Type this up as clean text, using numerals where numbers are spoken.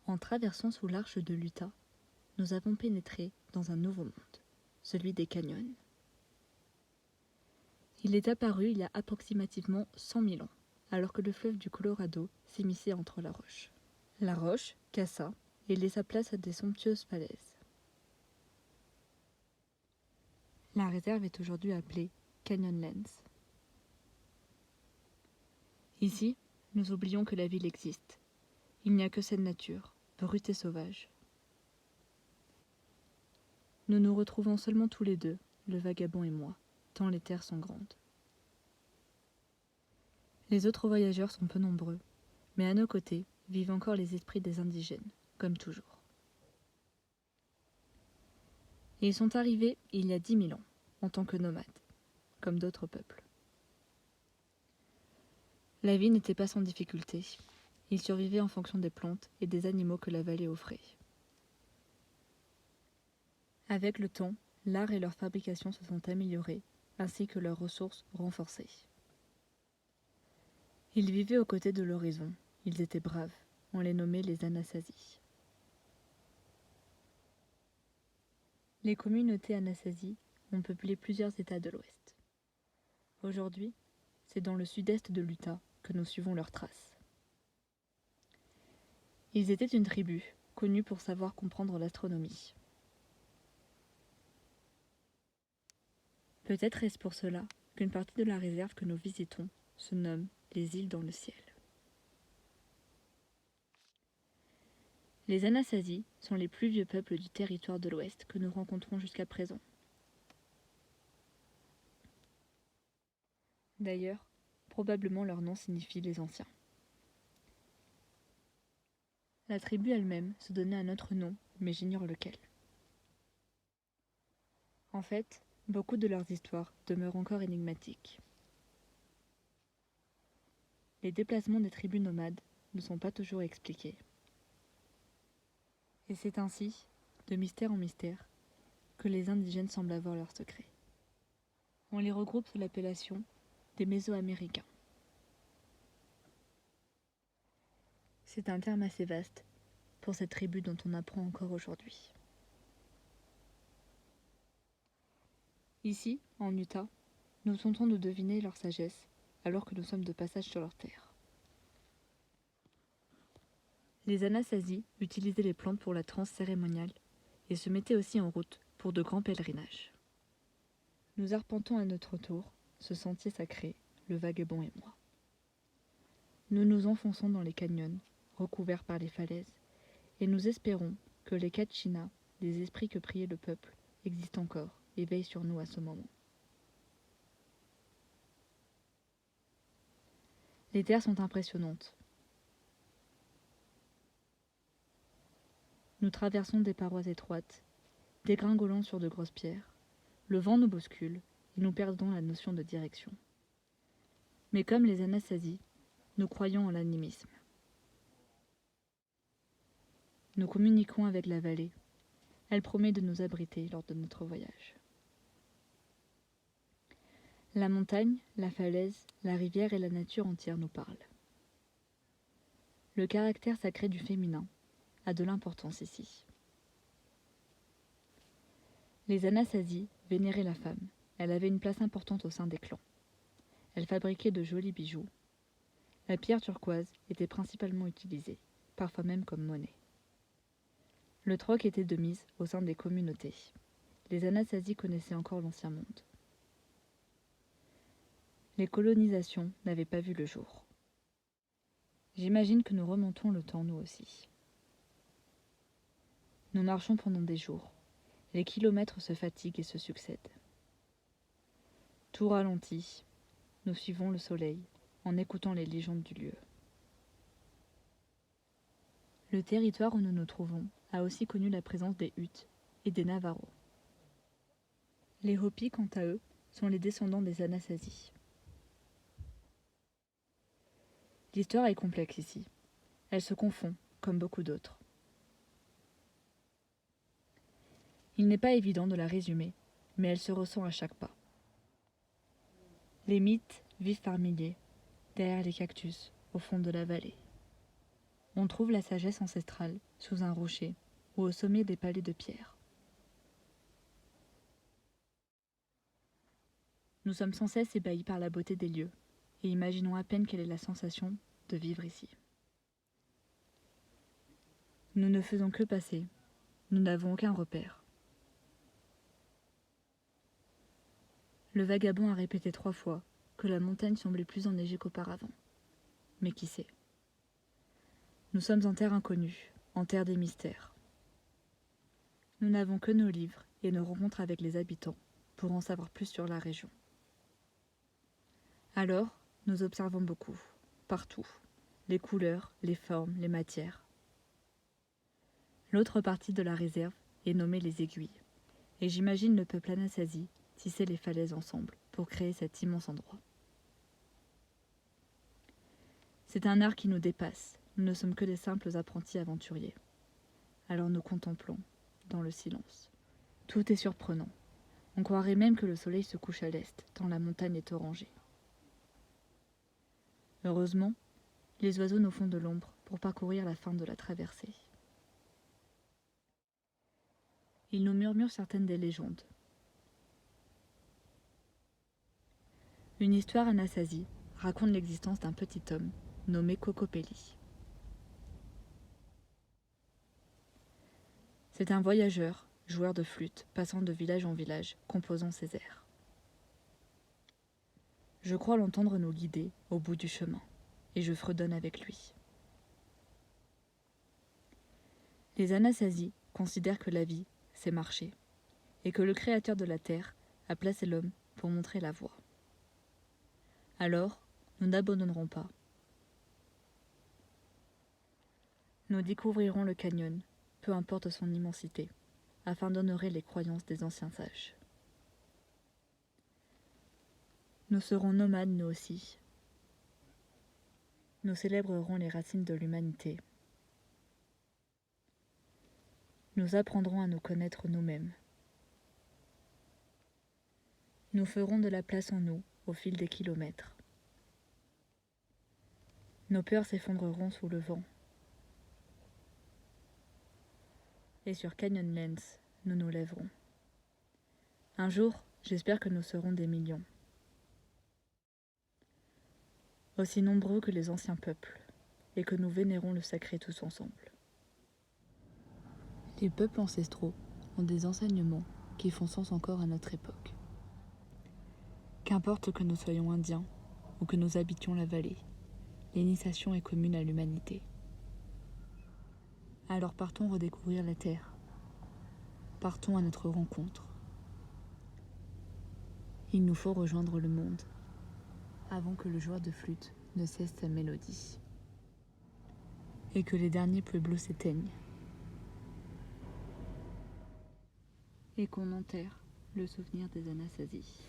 En traversant sous l'arche de l'Utah, nous avons pénétré dans un nouveau monde, celui des canyons. Il est apparu il y a approximativement 100 000 ans, alors que le fleuve du Colorado s'immisçait entre la roche. La roche cassa et laissa place à des somptueuses falaises. La réserve est aujourd'hui appelée Canyonlands. Ici, nous oublions que la ville existe. Il n'y a que cette nature, brute et sauvage. Nous nous retrouvons seulement tous les deux, le vagabond et moi, tant les terres sont grandes. Les autres voyageurs sont peu nombreux, mais à nos côtés vivent encore les esprits des indigènes, comme toujours. Et ils sont arrivés il y a 10 000 ans, en tant que nomades, comme d'autres peuples. La vie n'était pas sans difficulté. Ils survivaient en fonction des plantes et des animaux que la vallée offrait. Avec le temps, l'art et leur fabrication se sont améliorés, ainsi que leurs ressources renforcées. Ils vivaient aux côtés de l'horizon. Ils étaient braves. On les nommait les Anasazi. Les communautés Anasazi ont peuplé plusieurs États de l'Ouest. Aujourd'hui, c'est dans le sud-est de l'Utah que nous suivons leurs traces. Ils étaient une tribu, connue pour savoir comprendre l'astronomie. Peut-être est-ce pour cela qu'une partie de la réserve que nous visitons se nomme les îles dans le ciel. Les Anasazi sont les plus vieux peuples du territoire de l'Ouest que nous rencontrons jusqu'à présent. D'ailleurs, probablement leur nom signifie les anciens. La tribu elle-même se donnait un autre nom, mais j'ignore lequel. En fait, beaucoup de leurs histoires demeurent encore énigmatiques. Les déplacements des tribus nomades ne sont pas toujours expliqués. Et c'est ainsi, de mystère en mystère, que les indigènes semblent avoir leurs secrets. On les regroupe sous l'appellation des Mésoaméricains. C'est un terme assez vaste pour cette tribu dont on apprend encore aujourd'hui. Ici, en Utah, nous tentons de deviner leur sagesse alors que nous sommes de passage sur leur terre. Les Anasazi utilisaient les plantes pour la transe cérémoniale et se mettaient aussi en route pour de grands pèlerinages. Nous arpentons à notre tour ce sentier sacré, le vagabond et moi. Nous nous enfonçons dans les canyons, recouverts par les falaises, et nous espérons que les Kachina, les esprits que priait le peuple, existent encore et veillent sur nous à ce moment. Les terres sont impressionnantes. Nous traversons des parois étroites, dégringolant sur de grosses pierres. Le vent nous bouscule et nous perdons la notion de direction. Mais comme les Anasazi, nous croyons en l'animisme. Nous communiquons avec la vallée. Elle promet de nous abriter lors de notre voyage. La montagne, la falaise, la rivière et la nature entière nous parlent. Le caractère sacré du féminin a de l'importance ici. Les Anasazi vénéraient la femme. Elle avait une place importante au sein des clans. Elle fabriquait de jolis bijoux. La pierre turquoise était principalement utilisée, parfois même comme monnaie. Le troc était de mise au sein des communautés. Les Anasazi connaissaient encore l'ancien monde. Les colonisations n'avaient pas vu le jour. J'imagine que nous remontons le temps nous aussi. Nous marchons pendant des jours. Les kilomètres se fatiguent et se succèdent. Tout ralentit. Nous suivons le soleil en écoutant les légendes du lieu. Le territoire où nous nous trouvons a aussi connu la présence des Utes et des Navajos. Les Hopis, quant à eux, sont les descendants des Anasazi. L'histoire est complexe ici. Elle se confond, comme beaucoup d'autres. Il n'est pas évident de la résumer, mais elle se ressent à chaque pas. Les mythes vivent par milliers, derrière les cactus, au fond de la vallée. On trouve la sagesse ancestrale sous un rocher ou au sommet des palais de pierre. Nous sommes sans cesse ébahis par la beauté des lieux et imaginons à peine quelle est la sensation de vivre ici. Nous ne faisons que passer, nous n'avons aucun repère. Le vagabond a répété 3 fois que la montagne semblait plus enneigée qu'auparavant. Mais qui sait? Nous sommes en terre inconnue, en terre des mystères. Nous n'avons que nos livres et nos rencontres avec les habitants pour en savoir plus sur la région. Alors, nous observons beaucoup, partout, les couleurs, les formes, les matières. L'autre partie de la réserve est nommée les aiguilles, et j'imagine le peuple Anasazi tisser les falaises ensemble pour créer cet immense endroit. C'est un art qui nous dépasse, nous ne sommes que des simples apprentis aventuriers. Alors nous contemplons, dans le silence. Tout est surprenant. On croirait même que le soleil se couche à l'est, tant la montagne est orangée. Heureusement, les oiseaux nous font de l'ombre pour parcourir la fin de la traversée. Ils nous murmurent certaines des légendes. Une histoire Anasazi raconte l'existence d'un petit homme nommé Kokopelli. C'est un voyageur, joueur de flûte, passant de village en village, composant ses airs. Je crois l'entendre nous guider au bout du chemin, et je fredonne avec lui. Les Anasazi considèrent que la vie, c'est marcher, et que le Créateur de la terre a placé l'homme pour montrer la voie. Alors, nous n'abandonnerons pas. Nous découvrirons le canyon, peu importe son immensité, afin d'honorer les croyances des anciens sages. Nous serons nomades nous aussi. Nous célébrerons les racines de l'humanité. Nous apprendrons à nous connaître nous-mêmes. Nous ferons de la place en nous au fil des kilomètres. Nos peurs s'effondreront sous le vent. Et sur Canyonlands, nous nous lèverons. Un jour, j'espère que nous serons des millions. Aussi nombreux que les anciens peuples, et que nous vénérons le sacré tous ensemble. Les peuples ancestraux ont des enseignements qui font sens encore à notre époque. Qu'importe que nous soyons indiens ou que nous habitions la vallée, l'initiation est commune à l'humanité. Alors partons redécouvrir la terre. Partons à notre rencontre. Il nous faut rejoindre le monde avant que le joueur de flûte ne cesse sa mélodie et que les derniers pueblos s'éteignent et qu'on enterre le souvenir des Anasazi.